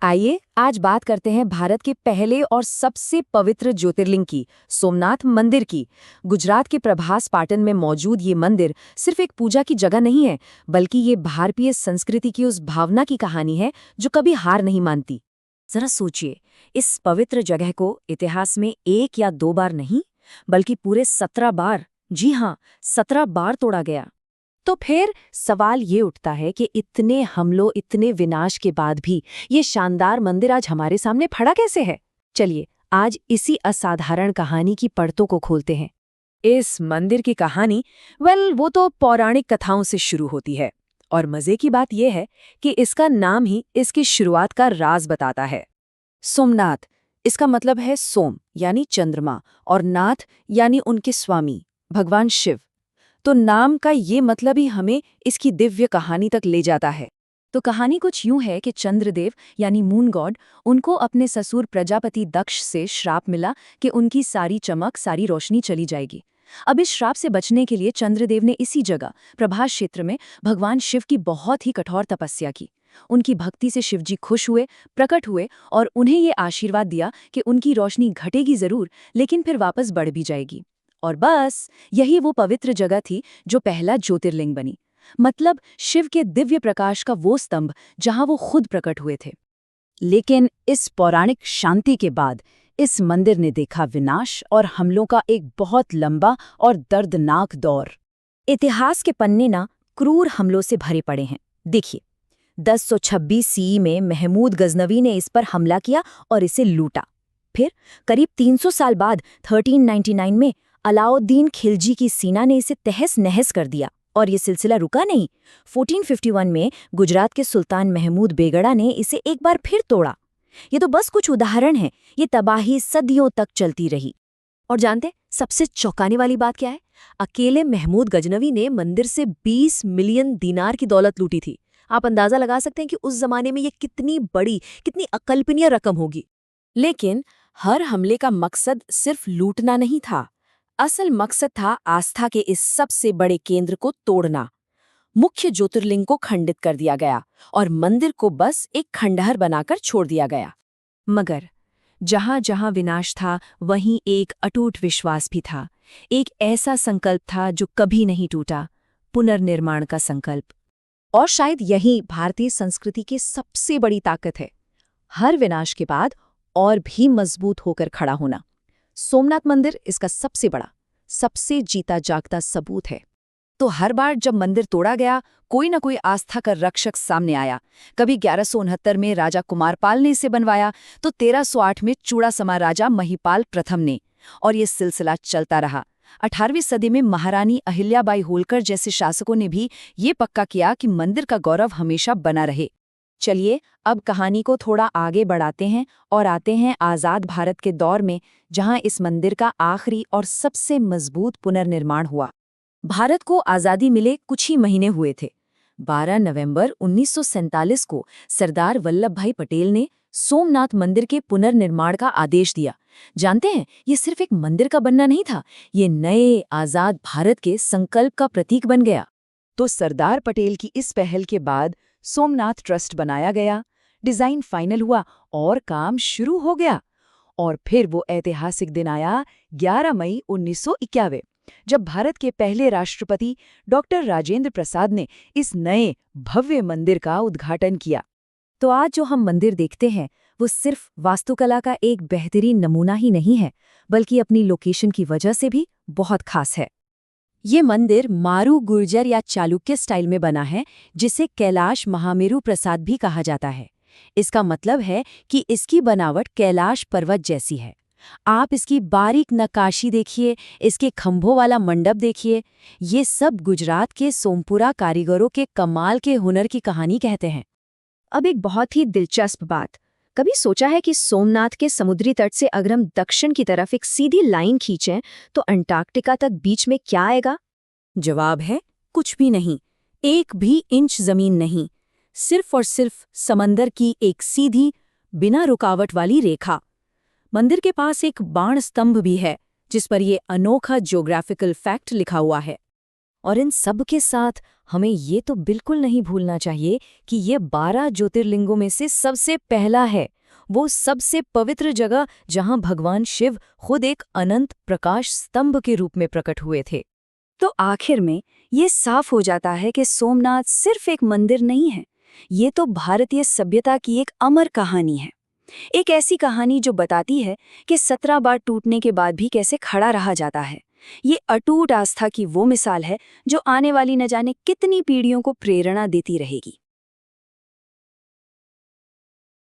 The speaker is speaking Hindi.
आइए आज बात करते हैं भारत के पहले और सबसे पवित्र ज्योतिर्लिंग की, सोमनाथ मंदिर की। गुजरात के प्रभास पाटन में मौजूद ये मंदिर सिर्फ एक पूजा की जगह नहीं है, बल्कि ये भारतीय संस्कृति की उस भावना की कहानी है जो कभी हार नहीं मानती। जरा सोचिए, इस पवित्र जगह को इतिहास में एक या दो बार नहीं, बल्कि पूरे 17 बार, जी हाँ, 17 बार तोड़ा गया। तो फिर सवाल ये उठता है कि इतने हमलों, इतने विनाश के बाद भी ये शानदार मंदिर आज हमारे सामने खड़ा कैसे है? चलिए आज इसी असाधारण कहानी की परतों को खोलते हैं। इस मंदिर की कहानी वो तो पौराणिक कथाओं से शुरू होती है, और मजे की बात यह है कि इसका नाम ही इसकी शुरुआत का राज बताता है। सोमनाथ, इसका मतलब है सोम यानी चंद्रमा, और नाथ यानी उनके स्वामी भगवान शिव। तो नाम का ये मतलब ही हमें इसकी दिव्य कहानी तक ले जाता है। तो कहानी कुछ यूं है कि चंद्रदेव यानी मून गॉड, उनको अपने ससुर प्रजापति दक्ष से श्राप मिला कि उनकी सारी चमक, सारी रोशनी चली जाएगी। अब इस श्राप से बचने के लिए चंद्रदेव ने इसी जगह प्रभास क्षेत्र में भगवान शिव की बहुत ही कठोर तपस्या की। उनकी भक्ति से शिवजी खुश हुए, प्रकट हुए और उन्हें ये आशीर्वाद दिया कि उनकी रोशनी घटेगी जरूर, लेकिन फिर वापस बढ़ भी जाएगी। और बस यही वो पवित्र जगह थी जो पहला ज्योतिर्लिंग बनी, मतलब शिव के दिव्य प्रकाश का वो स्तंभ जहां वो खुद प्रकट हुए थे। लेकिन इस पौराणिक शांति के बाद इस मंदिर ने देखा विनाश और हमलों का एक बहुत लंबा और दर्दनाक दौर। इतिहास के पन्ने ना क्रूर हमलों से भरे पड़े हैं। देखिए, 1026 सीई में महमूद गजनवी ने इस पर हमला किया और इसे लूटा। फिर करीब 300 साल बाद 1399 में अलाउद्दीन खिलजी की सेना ने इसे तहस नहस कर दिया, और ये सिलसिला रुका नहीं। 1451 में गुजरात के सुल्तान महमूद बेगड़ा ने इसे एक बार फिर तोड़ा। ये तो बस कुछ उदाहरण हैं, ये तबाही सदियों तक चलती रही। और जानते सबसे चौंकाने वाली बात क्या है? अकेले महमूद गजनवी ने मंदिर से 20 मिलियन दीनार की दौलत लूटी थी। आप अंदाजा लगा सकते हैं कि उस जमाने में ये कितनी बड़ी, कितनी अकल्पनीय रकम होगी। लेकिन हर हमले का मकसद सिर्फ लूटना नहीं था। असल मकसद था आस्था के इस सबसे बड़े केंद्र को तोड़ना। मुख्य ज्योतिर्लिंग को खंडित कर दिया गया और मंदिर को बस एक खंडहर बनाकर छोड़ दिया गया। मगर जहां जहां विनाश था, वहीं एक अटूट विश्वास भी था। एक ऐसा संकल्प था जो कभी नहीं टूटा, पुनर्निर्माण का संकल्प। और शायद यही भारतीय संस्कृति की सबसे बड़ी ताकत है, हर विनाश के बाद और भी मजबूत होकर खड़ा होना। सोमनाथ मंदिर इसका सबसे बड़ा, सबसे जीता जागता सबूत है। तो हर बार जब मंदिर तोड़ा गया, कोई न कोई आस्था का रक्षक सामने आया। कभी 1169 में राजा कुमारपाल ने इसे बनवाया, तो 1308 में चूड़ासमा राजा महिपाल प्रथम ने, और ये सिलसिला चलता रहा। 18वीं सदी में महारानी अहिल्याबाई होलकर जैसे शासकों ने भी ये पक्का किया कि मंदिर का गौरव हमेशा बना रहे। चलिए अब कहानी को थोड़ा आगे बढ़ाते हैं और आते हैं आज़ाद भारत के दौर में, जहां इस मंदिर का आखिरी और सबसे मजबूत पुनर्निर्माण हुआ। भारत को आज़ादी मिले कुछ ही महीने हुए थे। 12 नवंबर 1947 को सरदार वल्लभ भाई पटेल ने सोमनाथ मंदिर के पुनर्निर्माण का आदेश दिया। जानते हैं, ये सिर्फ एक मंदिर का बनना नहीं था, ये नए आज़ाद भारत के संकल्प का प्रतीक बन गया। तो सरदार पटेल की इस पहल के बाद सोमनाथ ट्रस्ट बनाया गया, डिजाइन फाइनल हुआ और काम शुरू हो गया। और फिर वो ऐतिहासिक दिन आया, 11 मई 1991, जब भारत के पहले राष्ट्रपति डॉक्टर राजेंद्र प्रसाद ने इस नए भव्य मंदिर का उद्घाटन किया। तो आज जो हम मंदिर देखते हैं, वो सिर्फ वास्तुकला का एक बेहतरीन नमूना ही नहीं है, बल्कि अपनी लोकेशन की वजह से भी बहुत खास है। ये मंदिर मारू गुर्जर या चालुक्य स्टाइल में बना है, जिसे कैलाश महामेरु प्रसाद भी कहा जाता है। इसका मतलब है कि इसकी बनावट कैलाश पर्वत जैसी है। आप इसकी बारीक नक्काशी देखिए, इसके खंभों वाला मंडप देखिए, ये सब गुजरात के सोमपुरा कारीगरों के कमाल के हुनर की कहानी कहते हैं। अब एक बहुत ही दिलचस्प बात, कभी सोचा है कि सोमनाथ के समुद्री तट से अगर हम दक्षिण की तरफ एक सीधी लाइन खींचें तो अंटार्कटिका तक बीच में क्या आएगा? जवाब है कुछ भी नहीं, एक भी इंच जमीन नहीं, सिर्फ और सिर्फ समंदर की एक सीधी, बिना रुकावट वाली रेखा। मंदिर के पास एक बाण स्तंभ भी है, जिस पर यह अनोखा ज्योग्राफिकल फैक्ट लिखा हुआ है। और इन सब के साथ हमें ये तो बिल्कुल नहीं भूलना चाहिए कि ये 12 ज्योतिर्लिंगों में से सबसे पहला है, वो सबसे पवित्र जगह जहां भगवान शिव खुद एक अनंत प्रकाश स्तंभ के रूप में प्रकट हुए थे। तो आखिर में ये साफ हो जाता है कि सोमनाथ सिर्फ एक मंदिर नहीं है, ये तो भारतीय सभ्यता की एक अमर कहानी है। एक ऐसी कहानी जो बताती है कि 17 बार टूटने के बाद भी कैसे खड़ा रहा जाता है। ये अटूट आस्था की वो मिसाल है जो आने वाली न जाने कितनी पीढ़ियों को प्रेरणा देती रहेगी।